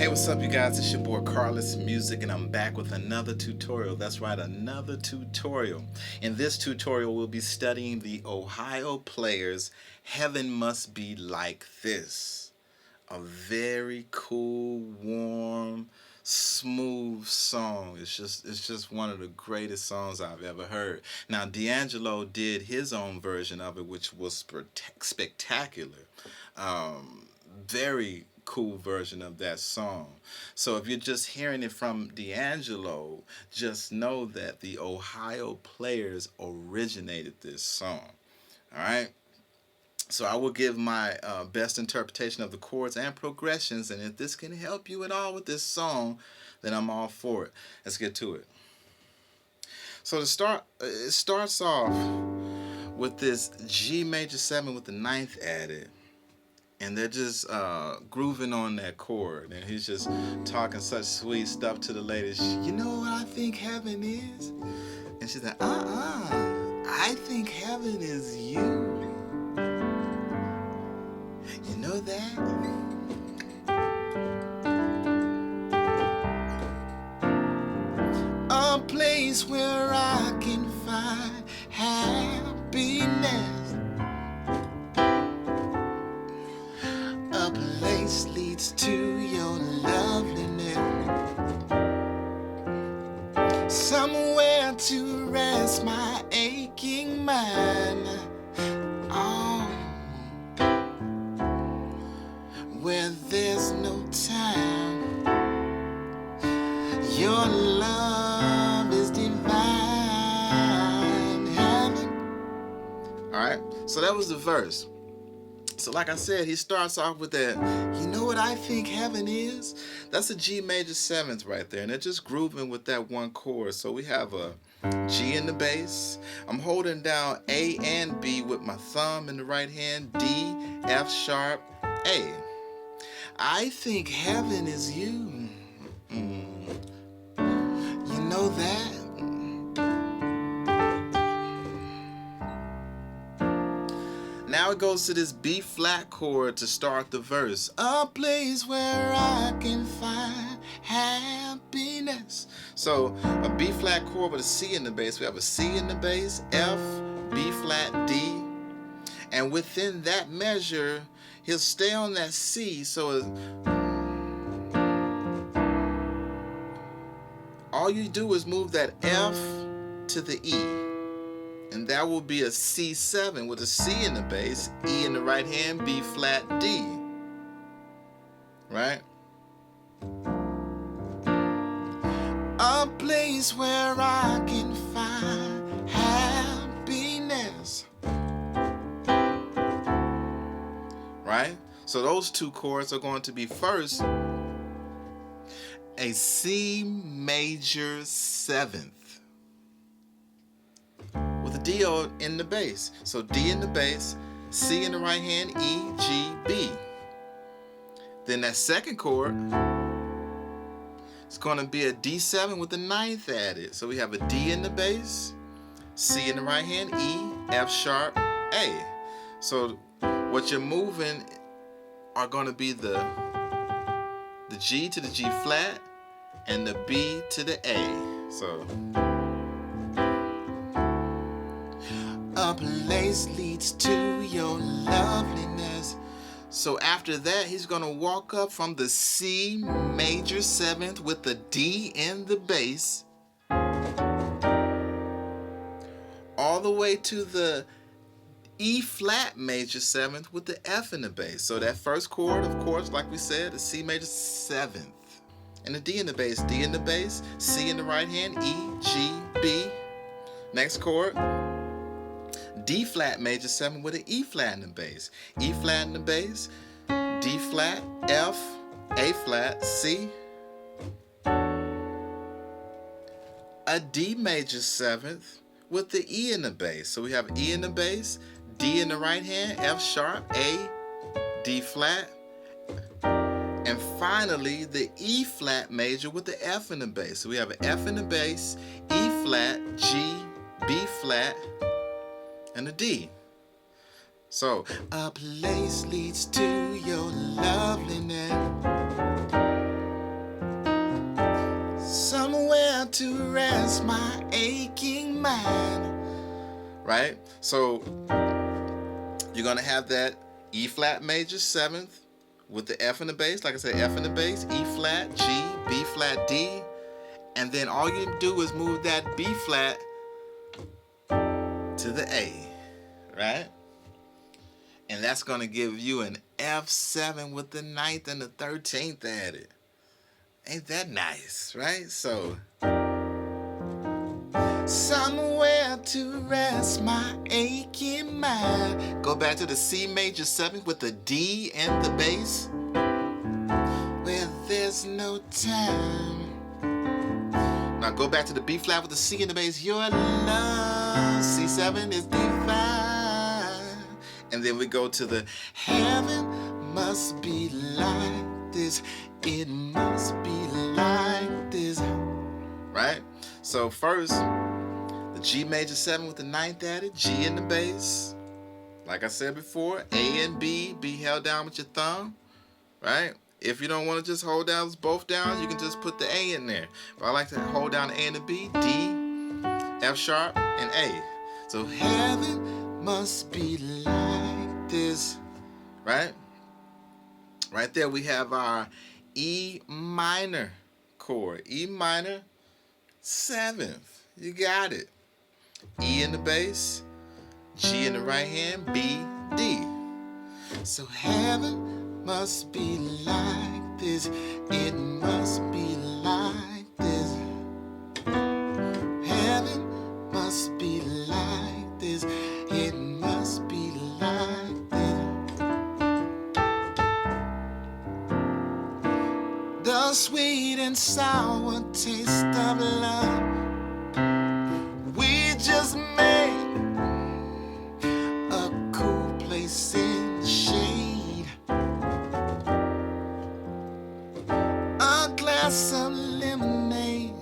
Hey, what's up, you guys? It's your boy KarlisMusik, and I'm back with another tutorial. That's right, another tutorial. In this tutorial, we'll be studying the Ohio Players' Heaven Must Be Like This. A very cool, warm, smooth song. It's just one of the greatest songs I've ever heard. Now, D'Angelo did his own version of it, which was spectacular. Very cool version of that song. So if you're just hearing it from D'Angelo, just know that the Ohio Players originated this song. All right. So I will give my best interpretation of the chords and progressions, and if this can help you at all with this song, then I'm all for it. Let's get to it. So to start, it starts off with this G major 7 with the ninth added. And they're just grooving on that chord. And he's just talking such sweet stuff to the ladies. You know what I think heaven is? And she's like, I think heaven is you. You know that? A place where I can find happiness. A place leads to your loveliness. Somewhere to rest my aching mind. Oh, where there's no time. Your love is divine. Heaven. Alright, so that was the verse. So like I said, he starts off with that, you know what I think heaven is? That's a G major 7th right there. And they're just grooving with that one chord. So we have a G in the bass. I'm holding down A and B with my thumb in the right hand. D, F sharp, A. I think heaven is you. You know that? Now it goes to this B flat chord to start the verse. A place where I can find happiness. So a B flat chord with a C in the bass. We have a C in the bass, F, B flat, D. And within that measure, he'll stay on that C. So all you do is move that F to the E. And that will be a C7 with a C in the bass, E in the right hand, B flat, D. Right? A place where I can find happiness. Right? So those two chords are going to be first a C major 7th. With a D in the bass. So D in the bass, C in the right hand, E, G, B. Then that second chord is going to be a D7 with the ninth added. So we have a D in the bass, C in the right hand, E, F sharp, A. So what you're moving are going to be the G to the G flat and the B to the A. So a place leads to your loveliness. So after that, he's going to walk up from the C major 7th with the D in the bass all the way to the E flat major 7th with the F in the bass. So that first chord, of course, like we said, the C major 7th. And the D in the bass, D in the bass, C in the right hand, E, G, B. Next chord, D flat major 7 with an E flat in the bass. E flat in the bass, D flat, F, A flat, C. A D major 7th with the E in the bass. So we have E in the bass, D in the right hand, F sharp, A, D flat. And finally, the E flat major with the F in the bass. So we have an F in the bass, E flat, G, B flat, and a D. So, a place leads to your loveliness. to rest my aching mind. Right? So you're gonna have that E flat major seventh with the F in the bass. Like I said, F in the bass, E flat, G, B flat, D, and then all you do is move that B flat to the A, right? And that's gonna give you an F7 with the ninth and the 13th added. Ain't that nice, right? So somewhere to rest my aching mind. Go back to the C major 7th with the D and the bass. Where there's no time. Now go back to the B flat with the C in the bass. Your love, C7 is divine. And then we go to the heaven must be like this. It must be like this. Right? So first, the G major 7 with the ninth added, G in the bass. Like I said before, A and B be held down with your thumb. Right? If you don't want to just hold down both down, you can just put the A in there. But I like to hold down the A and the B, D, F sharp, and A. So heaven must be like this. Right? Right there we have our E minor chord. E minor, 7th. You got it. E in the bass, G in the right hand, B, D. So heaven must be like this. It must be like this. Heaven must be like this. It must be like this. The sweet and sour taste of love we just made a cool place in the shade. A glass of lemonade.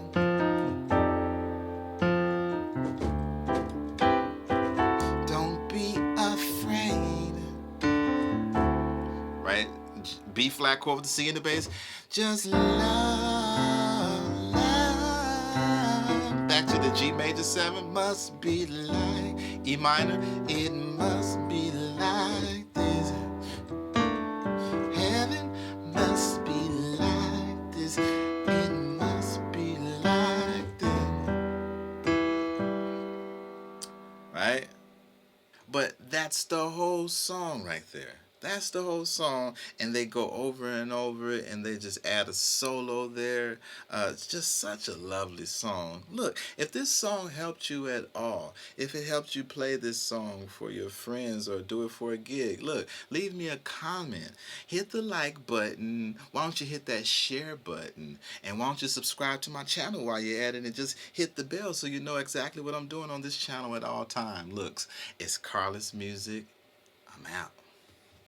Don't be afraid. Right? B flat chord with the C in the bass. Just love, love. Back to the G major 7. Must be like E minor. It must be like this. Heaven must be like this. It must be like this. Right? But that's the whole song right there. That's the whole song, and they go over and over it, and they just add a solo there. It's just such a lovely song. Look, if this song helped you at all, if it helped you play this song for your friends or do it for a gig, look, leave me a comment. Hit the like button. Why don't you hit that share button? And why don't you subscribe to my channel while you're at it, and just hit the bell so you know exactly what I'm doing on this channel at all times. Look, it's KarlisMusik. I'm out.